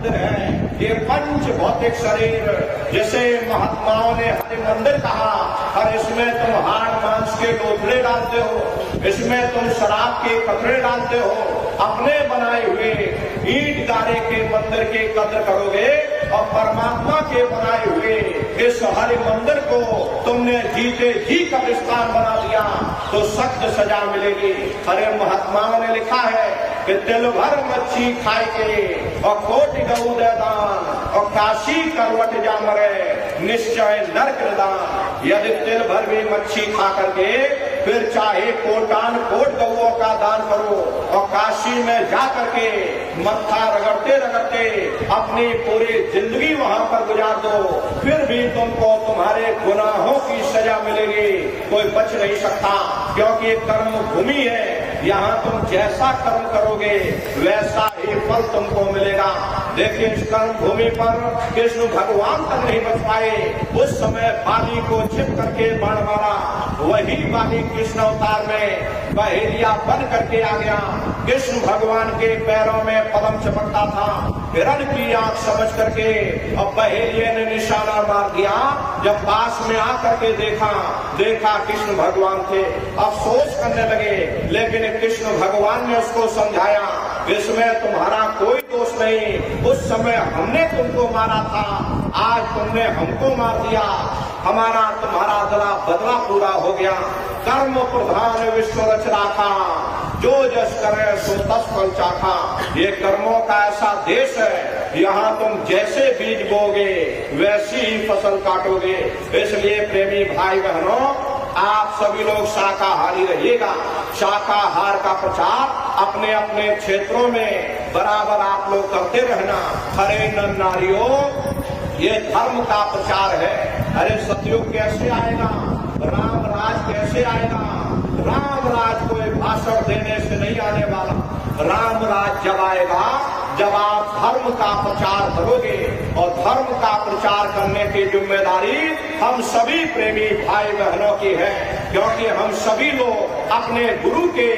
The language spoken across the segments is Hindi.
मंदिर है। ये पंच भौतिक शरीर, जैसे महात्माओं ने हरि मंदिर कहा, और इसमें तुम हाड़ मांस के लोथड़े डालते हो, इसमें तुम शराब के कपड़े डालते हो, अपने बनाए हुए ईंट गारे के मंदिर की कद्र करोगे और परमात्मा के बनाए हुए इस हरि मंदिर को तुमने जीते जी कब्रिस्तान बना दिया तो सख्त सजा मिलेगी। अरे महात्माओं ने लिखा है कि तिल भर मच्छी खाए के और कोटि गऊ दे दान और काशी करवट जा मरे निश्चय नरक दान। यदि तिल भर भी मच्छी खा करके फिर चाहे कोटान कोट गऊओं का दान करो और काशी में जा करके मत्था रगड़ते रगड़ते अपनी पूरी जिंदगी वहां पर गुजार दो, फिर भी तुमको तुम्हारे गुनाहों की सजा मिलेगी, कोई बच नहीं सकता। क्योंकि ये कर्म भूमि है, यहाँ तुम जैसा कर्म करोगे वैसा ही फल तुमको मिलेगा। देखिए इस कर्म भूमि पर कृष्ण भगवान तक नहीं बच पाए, उस समय बाली को छिप करके बाण मारा, वही बाली कृष्ण अवतार में बहेलिया बन करके आ गया। कृष्ण भगवान के पैरों में पद्म चमकता था, हिरण की आंख समझ करके और बहेलिये ने निशाना मार दिया। जब पास में आकर के देखा कृष्ण भगवान थे, अफसोस करने लगे, लेकिन कृष्ण भगवान ने उसको समझाया इसमें तुम्हारा कोई दोष नहीं, उस समय हमने तुमको मारा था, आज तुमने हमको मार दिया, हमारा तुम्हारा बदला पूरा हो गया। कर्म प्रधान विश्व रच राखा, जो जस करे सो तस फल चाखा। ये कर्मों का ऐसा देश है, यहाँ तुम जैसे बीज बोगे वैसी ही फसल काटोगे। इसलिए प्रेमी भाई बहनों, आप सभी लोग शाकाहारी रहिएगा। शाकाहार का प्रचार अपने अपने क्षेत्रों में बराबर आप लोग करते रहना। हरे नर नारियों, ये धर्म का प्रचार है। अरे सतयुग कैसे आएगा, राम राज कैसे आएगा? राम राज कोई भाषण देने से नहीं आने वाला। राम राज जब आएगा जब आप धर्म का प्रचार करोगे, और धर्म का प्रचार करने की जिम्मेदारी हम सभी प्रेमी भाई बहनों की है, क्योंकि हम सभी लोग अपने गुरु के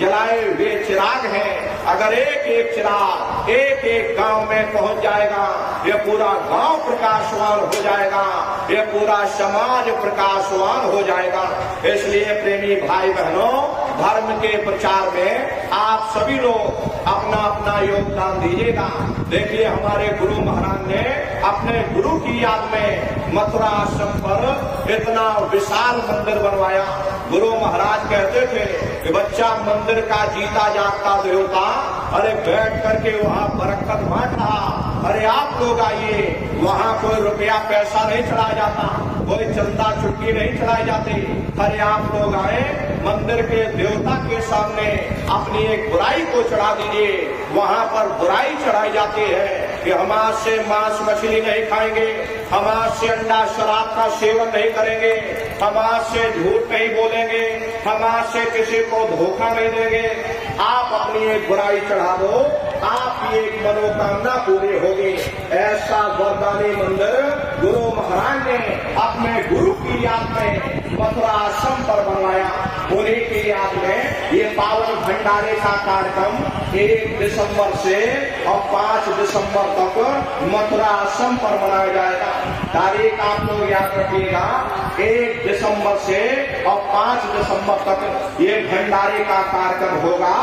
जलाए हुए चिराग हैं। अगर एक एक चिराग एक एक गांव में पहुंच जाएगा, ये पूरा गांव प्रकाशवान हो जाएगा, ये पूरा समाज प्रकाशवान हो जाएगा। इसलिए प्रेमी भाई बहनों, धर्म के प्रचार में आप सभी लोग अपना अपना योगदान दीजिएगा। देखिए हमारे गुरु महाराज ने अपने गुरु की याद में मथुरा आश्रम पर इतना विशाल मंदिर बनवाया। गुरु महाराज कहते थे कि बच्चा मंदिर का जीता जागता देवता, अरे बैठ करके वहाँ बरकत बांट रहा। अरे आप लोग आइए, वहाँ कोई रुपया पैसा नहीं चढ़ाया जाता, कोई चंदा चुटकी नहीं चढ़ाई जाती। अरे आप लोग आए, मंदिर के देवता के सामने अपनी एक बुराई को चढ़ा दीजिए। वहाँ पर बुराई चढ़ाई जाती है कि हम आज से मांस मछली नहीं खाएंगे, हम आज से अंडा शराब का सेवन नहीं करेंगे, हम आज से झूठ नहीं बोलेंगे, हम आज से किसी को धोखा नहीं देंगे। आप अपनी एक बुराई चढ़ा दो, आपकी एक मनोकामना पूरी होगी। ऐसा वरदानी मंदिर गुरु महाराज ने अपने गुरु की याद में मथुरा आश्रम पर बनवाया। उन्हीं की याद में ये पावन भंडारे का कार्यक्रम 1 दिसंबर से और 5 दिसंबर तक मथुरा आश्रम पर मनाया जाएगा। तारीख आप लोग याद रखिएगा, 1 दिसंबर से और 5 दिसंबर तक ये भंडारे का कार्यक्रम होगा।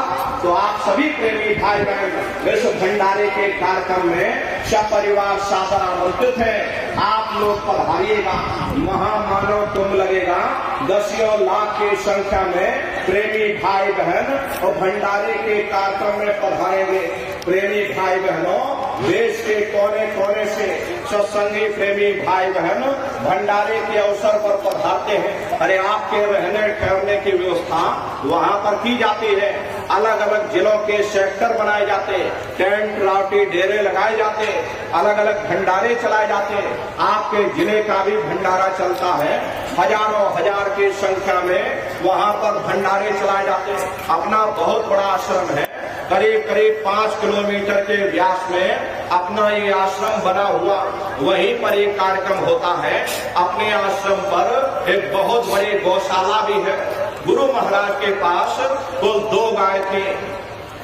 तो आप सभी प्रेमी भाई बहन इस भंडारे के कार्यक्रम में सपरिवार सादर आमंत्रित है। आप लोग पधारिएगा, महामानव तुम लगेगा। दसियों लाख की संख्या में प्रेमी भाई बहन और भंडारे के कार्यक्रम में पधारेंगे। प्रेमी भाई बहनों, देश के कोने कोने से सत्संगी प्रेमी भाई बहन भंडारे के अवसर पर पधारते हैं। अरे आपके रहने ठहरने की व्यवस्था वहाँ पर की जाती है। अलग अलग जिलों के सेक्टर बनाए जाते, टेंट रावटी डेरे लगाए जाते, अलग अलग भंडारे चलाए जाते। आपके जिले का भी भंडारा चलता है, हजारों हजार की संख्या में वहाँ पर भंडारे चलाए जाते। अपना बहुत बड़ा आश्रम है, करीब करीब 5 किलोमीटर के व्यास में अपना ये आश्रम बना हुआ, वहीं पर एक कार्यक्रम होता है। अपने आश्रम पर एक बहुत बड़ी गौशाला भी है। गुरु महाराज के पास कुल 2 गाय थी।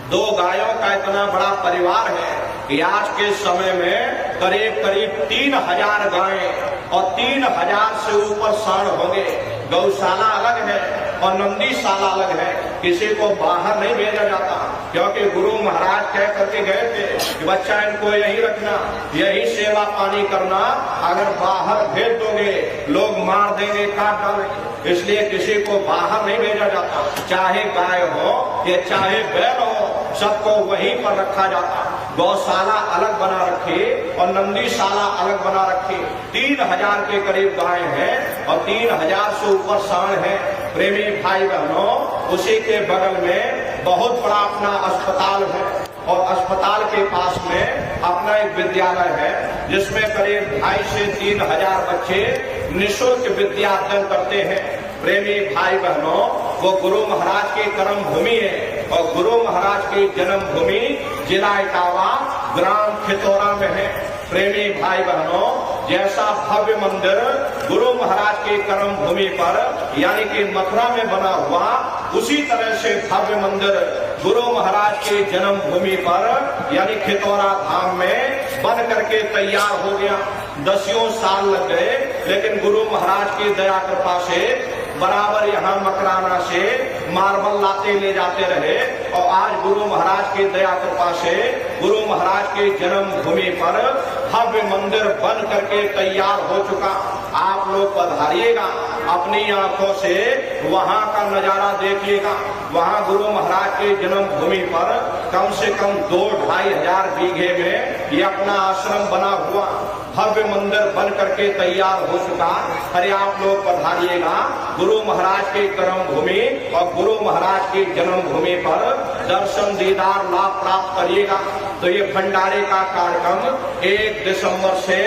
2 गायों का इतना बड़ा परिवार है। कि आज के समय में करीब करीब 3000 गायें और 3000 से ऊपर सांड होंगे। गौशाला अलग है और नंदीशाला अलग है। किसी को बाहर नहीं भेजा जाता, क्योंकि गुरु महाराज कह करके गए थे कि बच्चा इनको यही रखना, यही सेवा पानी करना। अगर बाहर भेज दोगे लोग मार देंगे, काट डालेंगे। इसलिए किसी को बाहर नहीं भेजा जाता, चाहे गाय हो या चाहे बैल हो, सबको वहीं पर रखा जाता। गौशाला अलग बना रखी और नंदीशाला अलग बना रखी। 3000 के करीब गाय हैं और 3000 से ऊपर सांड है। प्रेमी भाई बहनों, उसी के बगल में बहुत बड़ा अपना अस्पताल है और अस्पताल के पास में अपना एक विद्यालय है, जिसमें करीब 2,500 से 3,000 बच्चे निःशुल्क विद्या अध्ययन करते हैं। प्रेमी भाई बहनों, वो गुरु महाराज की कर्म भूमि है और गुरु महाराज की जन्म भूमि जिला इटावा, ग्राम खितौरा में है। प्रेमी भाई बहनों, जैसा भव्य मंदिर गुरु महाराज की कर्म भूमि पर यानी कि मथुरा में बना हुआ, उसी तरह से भव्य मंदिर गुरु महाराज की जन्म भूमि पर यानी खितौरा धाम में बन करके तैयार हो गया। 10 साल लग गए, लेकिन गुरु महाराज की दया कृपा से बराबर यहाँ मकराना से मार्बल लाते ले जाते रहे और आज गुरु महाराज की दया कृपा से गुरु महाराज के जन्म भूमि पर भव्य मंदिर बन करके तैयार हो चुका। आप लोग पधारिएगा, अपनी आंखों से वहाँ का नजारा देखिएगा। वहाँ गुरु महाराज के जन्म भूमि पर कम से कम 2-2.5 हजार बीघे में ये अपना आश्रम बना हुआ भव्य मंदिर बन करके तैयार हो चुका। अरे आप लोग पधारिएगा, गुरु महाराज की कर्म भूमि और गुरु महाराज की जन्म भूमि पर दर्शन दीदार लाभ प्राप्त करिएगा। तो ये भंडारे का कार्यक्रम 1 दिसंबर से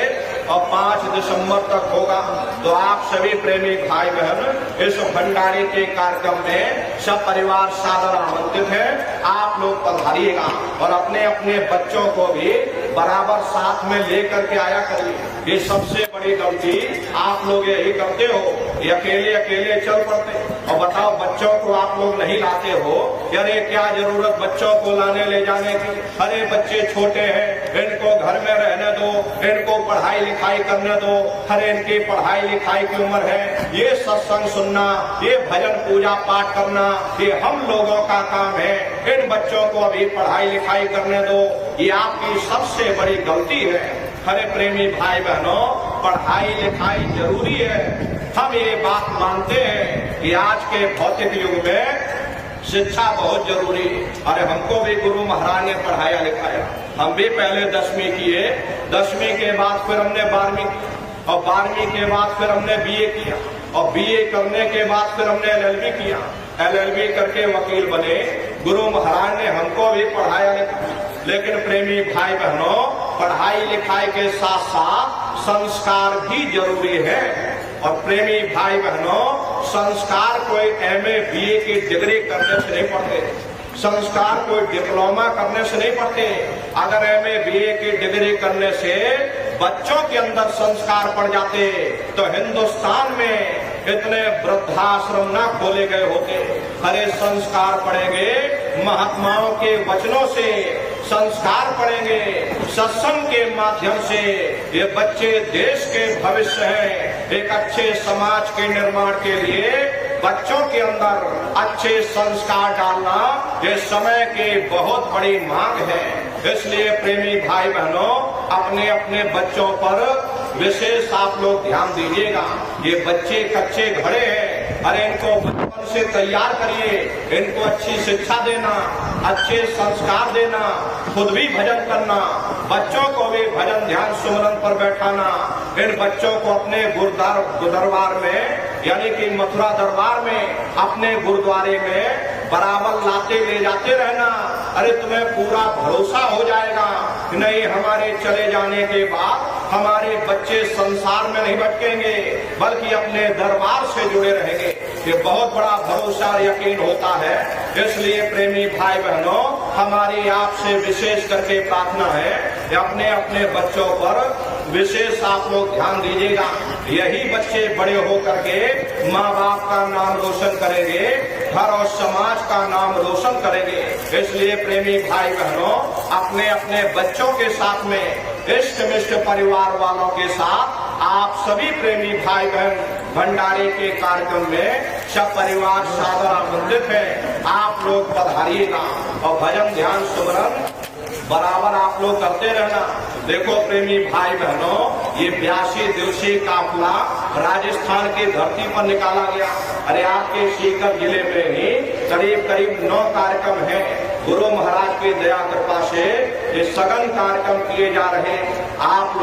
और 5 दिसंबर तक होगा। तो आप सभी प्रेमी भाई बहन इस भंडारे के कार्यक्रम में सब परिवार सादर आमंत्रित है। आप लोग पधारिएगा और अपने अपने बच्चों को भी बराबर साथ में लेकर के आया करिए। ये सबसे बड़ी गलती आप लोग यही करते हो, ये अकेले अकेले चल पड़ते और बताओ बच्चों को आप लोग नहीं लाते हो। अरे क्या जरूरत बच्चों को लाने ले जाने की? अरे बच्चे छोटे हैं, इनको घर में रहने दो, इनको पढ़ाई लिखाई करने दो। अरे इनकी पढ़ाई लिखाई की उम्र है, ये सत्संग सुनना, ये भजन पूजा पाठ करना, ये हम लोगों का काम है। इन बच्चों को अभी पढ़ाई लिखाई करने दो। ये आपकी सबसे बड़ी गलती है। हरे प्रेमी भाई बहनों, पढ़ाई लिखाई जरूरी है। हम ये बात मानते हैं कि आज के भौतिक युग में शिक्षा बहुत जरूरी है। अरे हमको भी गुरु महाराज ने पढ़ाया लिखाया। हम भी पहले 10वीं किए, 10वीं के बाद फिर हमने 12वीं की और 12वीं के बाद फिर हमने BA किया और BA करने के बाद फिर हमने LLB किया। LLB करके वकील बने। गुरु महाराज ने हमको भी पढ़ाया लिखाया। लेकिन प्रेमी भाई बहनों, पढ़ाई लिखाई के साथ साथ संस्कार भी जरूरी है। और प्रेमी भाई बहनों, संस्कार कोई MA BA की डिग्री करने से नहीं पढ़ते, संस्कार कोई डिप्लोमा करने से नहीं पढ़ते। अगर MA BA की डिग्री करने से बच्चों के अंदर संस्कार पड़ जाते तो हिंदुस्तान में इतने वृद्धाश्रम ना खोले गए होते। हरे संस्कार पड़ेंगे महात्माओं के वचनों से, संस्कार पड़ेंगे सत्संग के माध्यम से। ये बच्चे देश के भविष्य हैं। एक अच्छे समाज के निर्माण के लिए बच्चों के अंदर अच्छे संस्कार डालना ये समय की बहुत बड़ी मांग है। इसलिए प्रेमी भाई बहनों, अपने अपने बच्चों पर विशेष आप लोग ध्यान दीजिएगा। ये बच्चे कच्चे घड़े हैं। अरे इनको बचपन से तैयार करिए, इनको अच्छी शिक्षा देना, अच्छे संस्कार देना, खुद भी भजन करना, बच्चों को भी भजन ध्यान सुमरन पर बैठाना। इन बच्चों को अपने दरबार में यानी कि मथुरा दरबार में, अपने गुरुद्वारे में बराबर लाते ले जाते रहना। अरे तुम्हें पूरा भरोसा हो जाएगा कि नहीं, हमारे चले जाने के बाद हमारे बच्चे संसार में नहीं भटकेंगे बल्कि अपने दरबार से जुड़े रहेंगे। ये बहुत बड़ा भरोसा यकीन होता है। इसलिए प्रेमी भाई बहनों, हमारी आपसे विशेष करके प्रार्थना है कि अपने अपने बच्चों पर विशेष आप लोग ध्यान दीजिएगा। यही बच्चे बड़े होकर के माँ बाप का नाम रोशन करेंगे। घर और समाज का नाम रोशन करेंगे। इसलिए प्रेमी भाई बहनों, अपने अपने बच्चों के साथ में, इष्ट मिष्ट परिवार वालों के साथ आप सभी प्रेमी भाई बहन भंडारे के कार्यक्रम में सब परिवार सादर आमंत्रित है। आप लोग पधारिएगा और भजन ध्यान सुमरन बराबर आप लोग करते रहना। देखो प्रेमी भाई बहनों, ये 82 दिवसीय काफिला राजस्थान की धरती पर निकाला गया। अरे आपके सीकर जिले में ही करीब करीब 9 कार्यक्रम हैं। गुरु महाराज की दया कृपा से ये सघन कार्यक्रम किए जा रहे। आप